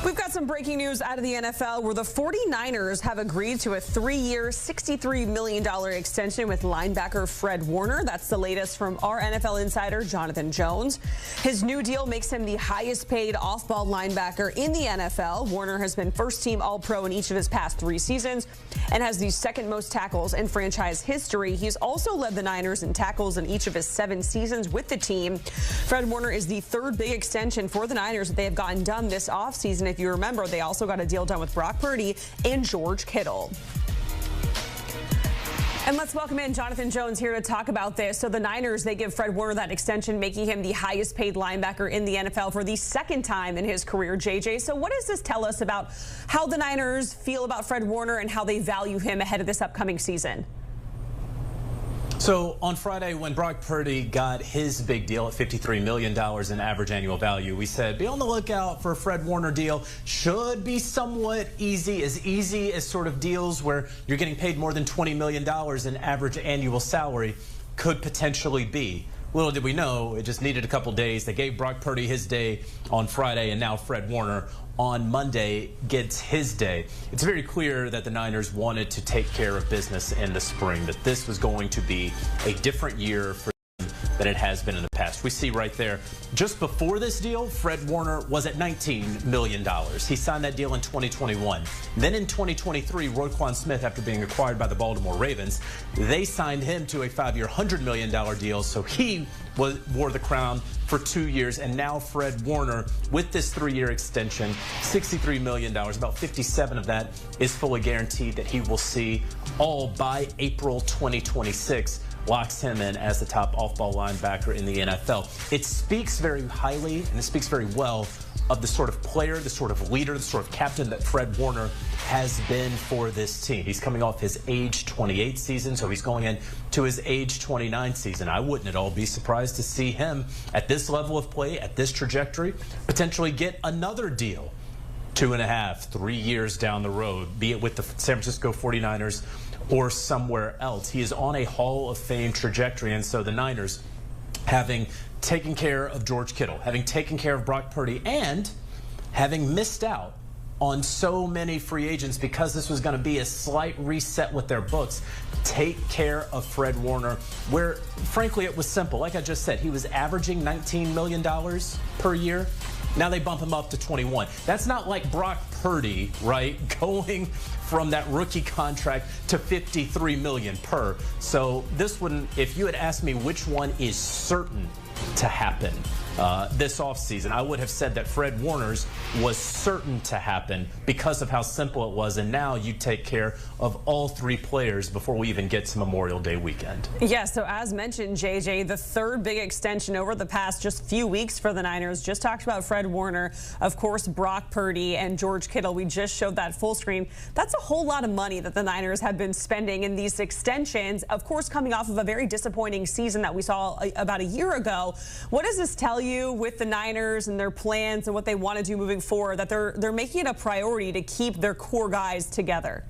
We've got some breaking news out of the NFL where the 49ers have agreed to a 3-year, $63 million extension with linebacker Fred Warner. That's the latest from our NFL insider, Jonathan Jones. His new deal makes him the highest paid off-ball linebacker in the NFL. Warner has been first-team All-Pro in each of his past 3 seasons and has the second most tackles in franchise history. He's also led the Niners in tackles in each of his 7 seasons with the team. Fred Warner is the 3rd big extension for the Niners that they have gotten done this offseason. If you remember, they also got a deal done with Brock Purdy and George Kittle. And let's welcome in Jonathan Jones here to talk about this. So the Niners, they give Fred Warner that extension, making him the highest paid linebacker in the NFL for the 2nd time in his career, JJ. So what does this tell us about how the Niners feel about Fred Warner and how they value him ahead of this upcoming season? So on Friday, when Brock Purdy got his big deal at $53 million in average annual value, we said, be on the lookout for a Fred Warner deal. Should be somewhat easy as sort of deals where you're getting paid more than $20 million in average annual salary could potentially be. Little did we know, it just needed a couple days. They gave Brock Purdy his day on Friday, and now Fred Warner on Monday gets his day. It's very clear that the Niners wanted to take care of business in the spring, that this was going to be a different year for them than it has been in the past. We see right there, just before this deal, Fred Warner was at $19 million. He signed that deal in 2021. Then in 2023, Roquan Smith, after being acquired by the Baltimore Ravens, they signed him to a 5-year, $100 million deal, so he wore the crown for 2 years. And now Fred Warner, with this 3-year extension, $63 million, about 57 of that is fully guaranteed that he will see all by April 2026. Locks him in as the top off-ball linebacker in the NFL. It speaks very highly and it speaks very well of the sort of player, the sort of leader, the sort of captain that Fred Warner has been for this team. He's coming off his age 28 season, so he's going into his age 29 season. I wouldn't at all be surprised to see him at this level of play, at this trajectory, potentially get another deal 2.5, 3 years down the road, be it with the San Francisco 49ers or somewhere else. He is on a Hall of Fame trajectory, and so the Niners, having taken care of George Kittle, having taken care of Brock Purdy, and having missed out on so many free agents because this was going to be a slight reset with their books, take care of Fred Warner, where, frankly, it was simple. Like I just said, he was averaging $19 million per year. Now they bump him up to 21. That's not like Brock Purdy, right, going from that rookie contract to $53 million per. So this one, if you had asked me which one is certain to happen this offseason, I would have said that Fred Warner's was certain to happen because of how simple it was. And now you take care of all 3 players before we even get to Memorial Day weekend. Yeah, so as mentioned, JJ, the 3rd big extension over the past just few weeks for the Niners. Just talked about Fred Warner, of course, Brock Purdy and George Kittle. We just showed that full screen. That's a whole lot of money that the Niners have been spending in these extensions, of course, coming off of a very disappointing season that we saw about a year ago. What does this tell you with the Niners and their plans and what they want to do moving forward, that they're making it a priority to keep their core guys together?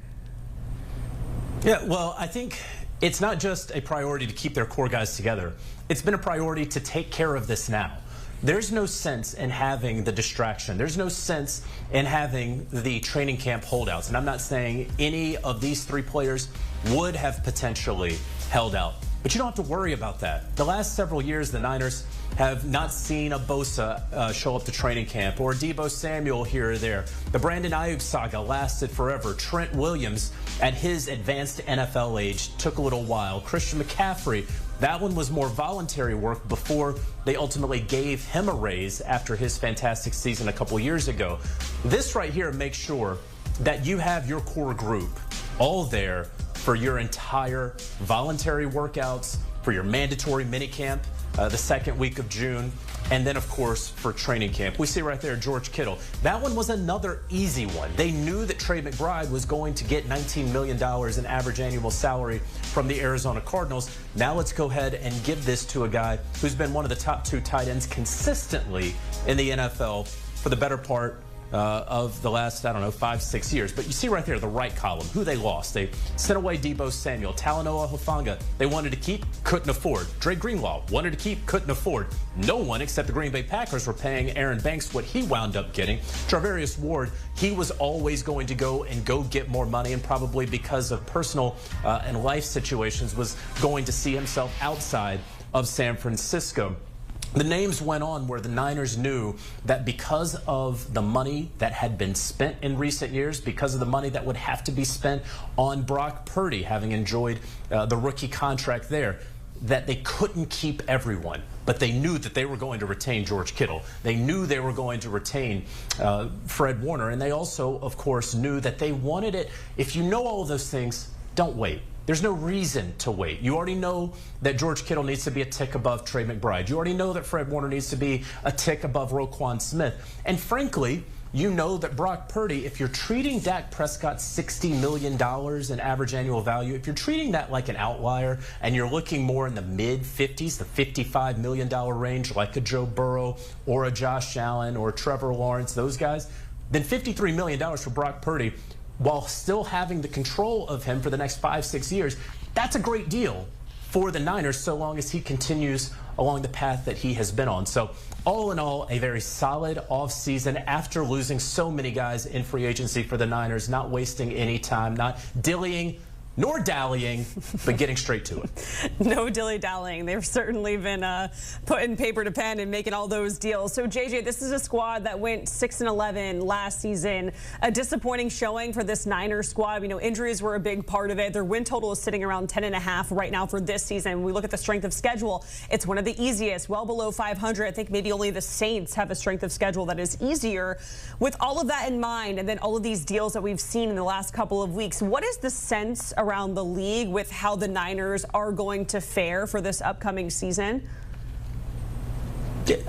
Yeah, well, I think it's not just a priority to keep their core guys together. It's been a priority to take care of this now. There's no sense in having the distraction. There's no sense in having the training camp holdouts. And I'm not saying any of these 3 players would have potentially held out. But you don't have to worry about that. The last several years, the Niners have not seen a Bosa show up to training camp, or Deebo Samuel here or there. The Brandon Ayuk saga lasted forever. Trent Williams, at his advanced NFL age, took a little while. Christian McCaffrey, that one was more voluntary work before they ultimately gave him a raise after his fantastic season a couple years ago. This right here makes sure that you have your core group all there for your entire voluntary workouts, for your mandatory minicamp, the 2nd week of June, and then, of course, for training camp. We see right there George Kittle. That one was another easy one. They knew that Trey McBride was going to get $19 million in average annual salary from the Arizona Cardinals. Now let's go ahead and give this to a guy who's been one of the top 2 tight ends consistently in the NFL for the better part of the last, 5-6 years. But you see right there, the right column, who they lost. They sent away Deebo Samuel. Talanoa Hufanga, they wanted to keep, couldn't afford. Dre Greenlaw wanted to keep, couldn't afford. No one except the Green Bay Packers were paying Aaron Banks what he wound up getting. Charvarius Ward, he was always going to go get more money, and probably because of personal and life situations was going to see himself outside of San Francisco. The names went on where the Niners knew that because of the money that had been spent in recent years, because of the money that would have to be spent on Brock Purdy, having enjoyed the rookie contract there, that they couldn't keep everyone. But they knew that they were going to retain George Kittle. They knew they were going to retain Fred Warner. And they also, of course, knew that they wanted it. If you know all of those things, don't wait. There's no reason to wait. You already know that George Kittle needs to be a tick above Trey McBride. You already know that Fred Warner needs to be a tick above Roquan Smith. And frankly, you know that Brock Purdy, if you're treating Dak Prescott $60 million in average annual value, if you're treating that like an outlier and you're looking more in the mid-50s, the $55 million range, like a Joe Burrow or a Josh Allen or Trevor Lawrence, those guys, then $53 million for Brock Purdy, while still having the control of him for the next 5-6 years, that's a great deal for the Niners so long as he continues along the path that he has been on. So all in all, a very solid offseason after losing so many guys in free agency for the Niners, not wasting any time, not dillying nor dallying, but getting straight to it. No dilly-dallying. They've certainly been putting paper to pen and making all those deals. So, JJ, this is a squad that went 6-11 last season. A disappointing showing for this Niners squad. You know, injuries were a big part of it. Their win total is sitting around 10.5 right now for this season. When we look at the strength of schedule, it's one of the easiest, well below 500. I think maybe only the Saints have a strength of schedule that is easier. With all of that in mind, and then all of these deals that we've seen in the last couple of weeks, what is the sense around the league with how the Niners are going to fare for this upcoming season?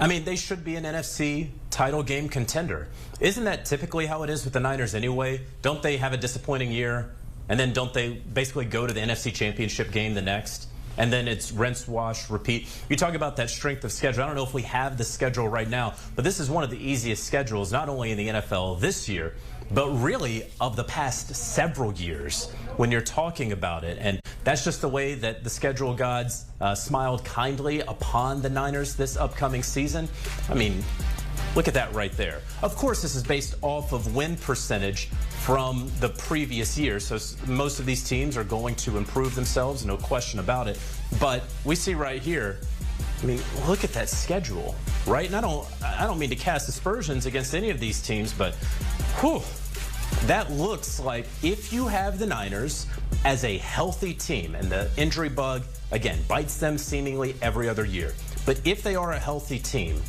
I mean, they should be an NFC title game contender. Isn't that typically how it is with the Niners anyway? Don't they have a disappointing year, and then don't they basically go to the NFC Championship game the next? And then it's rinse, wash, repeat. You talk about that strength of schedule. I don't know if we have the schedule right now, but this is one of the easiest schedules, not only in the NFL this year, but really of the past several years when you're talking about it. And that's just the way that the schedule gods smiled kindly upon the Niners this upcoming season. I mean, look at that right there. Of course, this is based off of win percentage from the previous year. So most of these teams are going to improve themselves, no question about it. But we see right here, I mean, look at that schedule, right? And I don't mean to cast aspersions against any of these teams, but whew, that looks like if you have the Niners as a healthy team, and the injury bug, again, bites them seemingly every other year. But if they are a healthy team,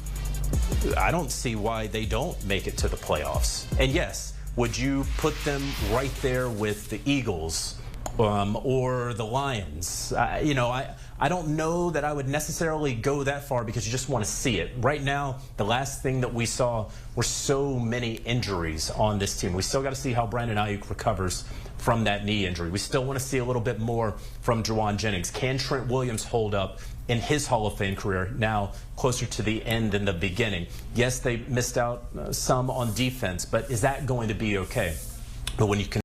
I don't see why they don't make it to the playoffs. And yes, would you put them right there with the Eagles or the Lions? I don't know that I would necessarily go that far because you just want to see it. Right now, the last thing that we saw were so many injuries on this team. We still got to see how Brandon Ayuk recovers from that knee injury. We still want to see a little bit more from Juwan Jennings. Can Trent Williams hold up in his Hall of Fame career now closer to the end than the beginning? Yes, they missed out some on defense, but is that going to be okay? But when you